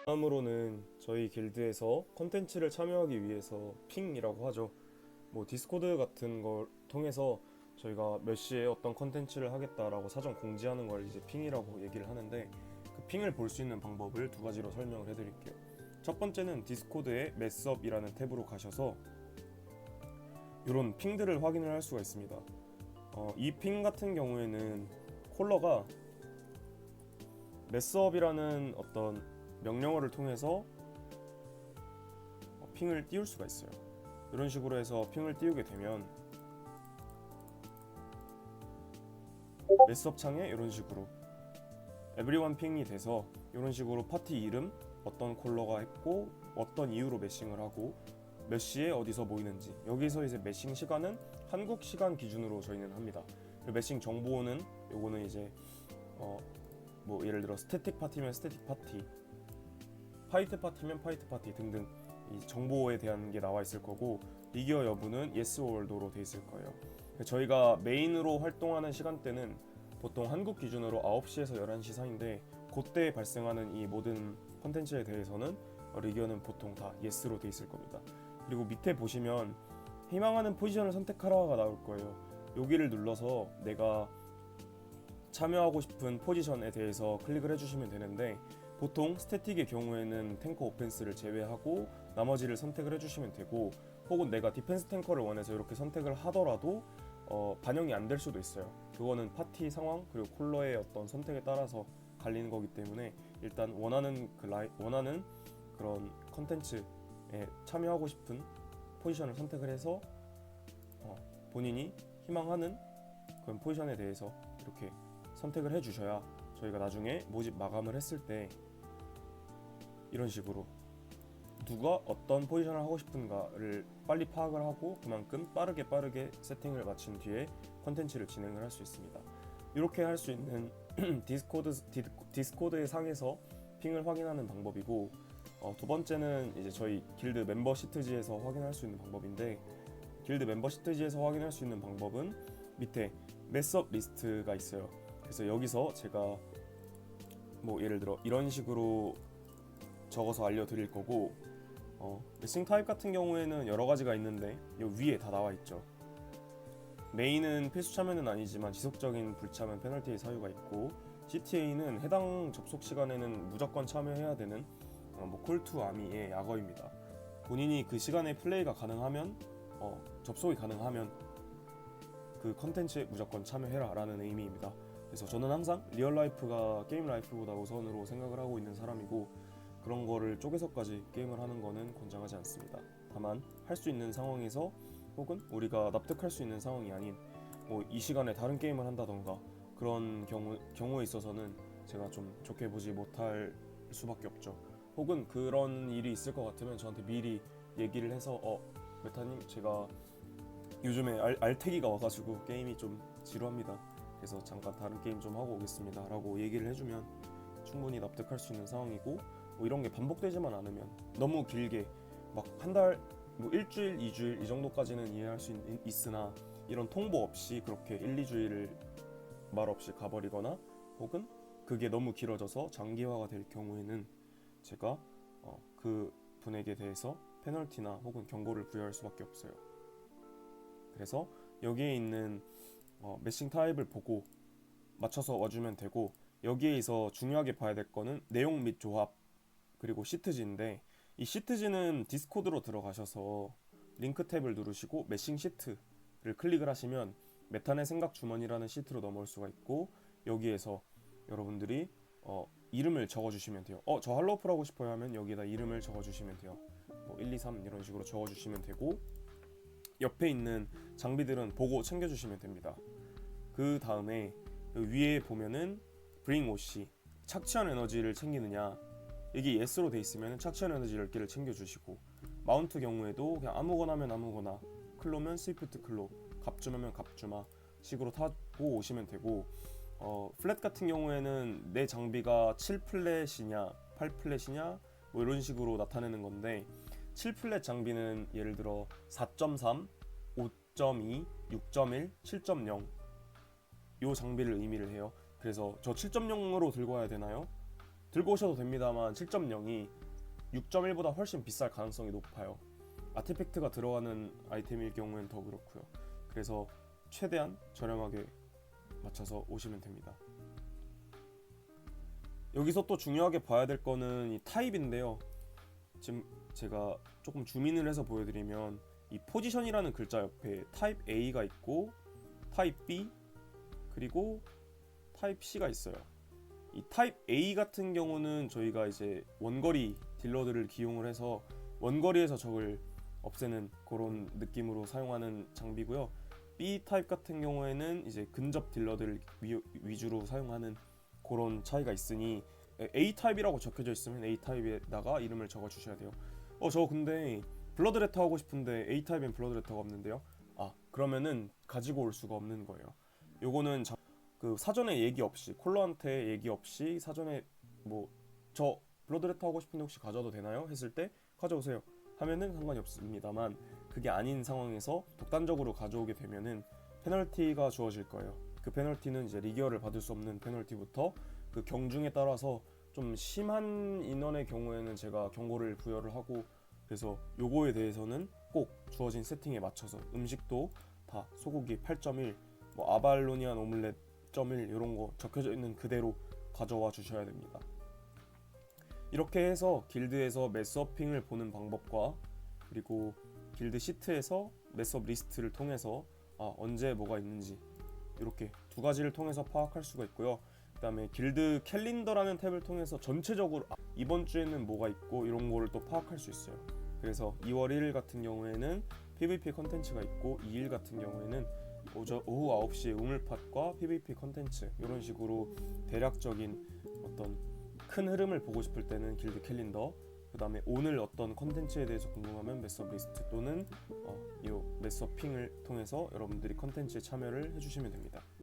다음으로는 저희 길드에서 컨텐츠를 참여하기 위해서 핑이라고 하죠. 뭐 디스코드 같은 걸 통해서 저희가 몇 시에 어떤 컨텐츠를 하겠다라고 사전 공지하는 걸 이제 핑이라고 얘기를 하는데, 그 핑을 볼 수 있는 방법을 두 가지로 설명을 해드릴게요. 첫 번째는 디스코드의 매스업이라는 탭으로 가셔서 이런 핑들을 확인을 할 수가 있습니다. 이 핑 같은 경우에는 콜러가 매스업이라는 어떤 명령어를 통해서 핑을 띄울 수가 있어요. 이런 식으로 해서 핑을 띄우게 되면 매스업 창에 이런 식으로 에브리원 핑이 돼서 이런 식으로 파티 이름, 어떤 콜러가 했고 어떤 이유로 매싱을 하고 몇 시에 어디서 모이는지, 여기서 이제 매싱 시간은 한국 시간 기준으로 저희는 합니다. 매싱 정보는 요거는 이제 뭐 예를 들어 스태틱 파티면 스태틱 파티, 파이트 파티면 파이트 파티 등등 이 정보에 대한 게 나와 있을 거고, 리기어 여부는 yes or no로 돼 있을 거예요. 저희가 메인으로 활동하는 시간대는 보통 한국 기준으로 9시에서 11시 사이인데, 그때 발생하는 이 모든 컨텐츠에 대해서는 리기어는 보통 다 yes로 돼 있을 겁니다. 그리고 밑에 보시면 희망하는 포지션을 선택하라가 나올 거예요. 여기를 눌러서 내가 참여하고 싶은 포지션에 대해서 클릭을 해주시면 되는데, 보통 스태틱의 경우에는 탱커 오펜스를 제외하고 나머지를 선택을 해주시면 되고, 혹은 내가 디펜스 탱커를 원해서 이렇게 선택을 하더라도 반영이 안 될 수도 있어요. 그거는 파티 상황 그리고 콜러의 어떤 선택에 따라서 갈리는 거기 때문에 일단 원하는 그런 컨텐츠에 참여하고 싶은 포지션을 선택을 해서 본인이 희망하는 그런 포지션에 대해서 이렇게 선택을 해주셔야 저희가 나중에 모집 마감을 했을 때 이런 식으로 누가 어떤 포지션을 하고 싶은가를 빨리 파악을 하고 그만큼 빠르게 세팅을 마친 뒤에 컨텐츠를 진행을 할 수 있습니다. 이렇게 할 수 있는 디스코드의 상에서 핑을 확인하는 방법이고, 두 번째는 이제 저희 길드 멤버 시트지에서 확인할 수 있는 방법인데, 길드 멤버 시트지에서 확인할 수 있는 방법은 밑에 매스업 리스트가 있어요. 그래서 여기서 제가 뭐 예를 들어 이런 식으로 적어서 알려드릴 거고, 매싱 타입 같은 경우에는 여러 가지가 있는데 요 위에 다 나와 있죠. 메인은 필수 참여는 아니지만 지속적인 불참은 페널티의 사유가 있고, CTA는 해당 접속 시간에는 무조건 참여해야 되는 콜투 아미의 약어입니다. 본인이 그 시간에 플레이가 가능하면 접속이 가능하면 그 컨텐츠에 무조건 참여해라 라는 의미입니다. 그래서 저는 항상 리얼 라이프가 게임 라이프보다 우선으로 생각을 하고 있는 사람이고, 그런 거를 쪼개서까지 게임을 하는 거는 권장하지 않습니다. 다만 할 수 있는 상황에서, 혹은 우리가 납득할 수 있는 상황이 아닌 뭐 이 시간에 다른 게임을 한다던가 그런 경우에 있어서는 제가 좀 좋게 보지 못할 수밖에 없죠. 혹은 그런 일이 있을 것 같으면 저한테 미리 얘기를 해서 메타님 제가 요즘에 알태기가 와가지고 게임이 좀 지루합니다. 그래서 잠깐 다른 게임 좀 하고 오겠습니다 라고 얘기를 해주면 충분히 납득할 수 있는 상황이고, 뭐 이런 게 반복되지만 않으면, 너무 길게 막 한 달, 뭐 일주일, 2주일 이 정도까지는 이해할 수 있으나 이런 통보 없이 그렇게 1, 2주일을 말 없이 가버리거나, 혹은 그게 너무 길어져서 장기화가 될 경우에는 제가 그 분에게 대해서 페널티나 혹은 경고를 부여할 수밖에 없어요. 그래서 여기에 있는 매싱 타입을 보고 맞춰서 와주면 되고, 여기에서 중요하게 봐야 될 거는 내용 및 조합 그리고 시트지인데, 이 시트지는 디스코드로 들어가셔서 링크 탭을 누르시고 매싱 시트를 클릭을 하시면 메탄의 생각 주머니라는 시트로 넘어올 수가 있고, 여기에서 여러분들이 이름을 적어주시면 돼요. 저 할로우풀 하고 싶어요 하면 여기에다 이름을 적어주시면 돼요. 뭐 1, 2, 3 이런 식으로 적어주시면 되고, 옆에 있는 장비들은 보고 챙겨주시면 됩니다. 그 다음에 위에 보면은 Bring OC, 착취한 에너지를 챙기느냐, 여기 yes로 돼 있으면 착취한 에너지 10개를 챙겨주시고, 마운트 경우에도 그냥 아무거나 하면 아무거나, 클로면 스위프트 클로, 갑주마면 갑주마 식으로 타고 오시면 되고, 플랫 같은 경우에는 내 장비가 7플랫이냐 8플랫이냐 뭐 이런 식으로 나타내는 건데, 7플랫 장비는 예를 들어 4.3, 5.2, 6.1, 7.0 요 장비를 의미를 해요. 그래서 저 7.0으로 들고 와야 되나요? 들고 오셔도 됩니다만 7.0이 6.1보다 훨씬 비쌀 가능성이 높아요. 아티팩트가 들어가는 아이템일 경우엔 더 그렇고요. 그래서 최대한 저렴하게 맞춰서 오시면 됩니다. 여기서 또 중요하게 봐야 될 거는 이 타입인데요. 지금 제가 조금 줌인을 해서 보여드리면 이 포지션이라는 글자 옆에 타입 A가 있고 타입 B 그리고 타입 C가 있어요. 이 타입 A 같은 경우는 저희가 이제 원거리 딜러들을 기용을 해서 원거리에서 적을 없애는 그런 느낌으로 사용하는 장비고요. B 타입 같은 경우에는 이제 근접 딜러들 위주로 사용하는 그런 차이가 있으니 A 타입이라고 적혀져 있으면 A 타입에다가 이름을 적어 주셔야 돼요. 저 근데 블러드레터 하고 싶은데 A 타입엔 블러드레터가 없는데요. 그러면은 가지고 올 수가 없는 거예요. 요거는 그 사전에 얘기 없이 콜러한테 얘기 없이 사전에 뭐 저 블러드레터 하고 싶은데 혹시 가져와도 되나요? 했을 때 가져오세요 하면은 상관이 없습니다만, 그게 아닌 상황에서 독단적으로 가져오게 되면은 페널티가 주어질 거예요. 그 페널티는 이제 리기어를 받을 수 없는 페널티부터 그 경중에 따라서 좀 심한 인원의 경우에는 제가 경고를 부여를 하고, 그래서 요거에 대해서는 꼭 주어진 세팅에 맞춰서 음식도 다 소고기 8.1 뭐 아발로니안 오믈렛 1.1 이런 거 적혀져 있는 그대로 가져와 주셔야 됩니다. 이렇게 해서 길드에서 매스어핑을 보는 방법과 그리고 길드 시트에서 매스업 리스트를 통해서 언제 뭐가 있는지 이렇게 두 가지를 통해서 파악할 수가 있고요. 그 다음에 길드 캘린더라는 탭을 통해서 전체적으로 이번 주에는 뭐가 있고 이런 거를 또 파악할 수 있어요. 그래서 2월 1일 같은 경우에는 PVP 컨텐츠가 있고 2일 같은 경우에는 오후 9시에 우물팟과 PVP 컨텐츠 이런 식으로 대략적인 어떤 큰 흐름을 보고 싶을 때는 길드 캘린더, 그 다음에 오늘 어떤 컨텐츠에 대해서 궁금하면 매스업 리스트 또는 이 매스업 핑을 통해서 여러분들이 컨텐츠에 참여를 해주시면 됩니다.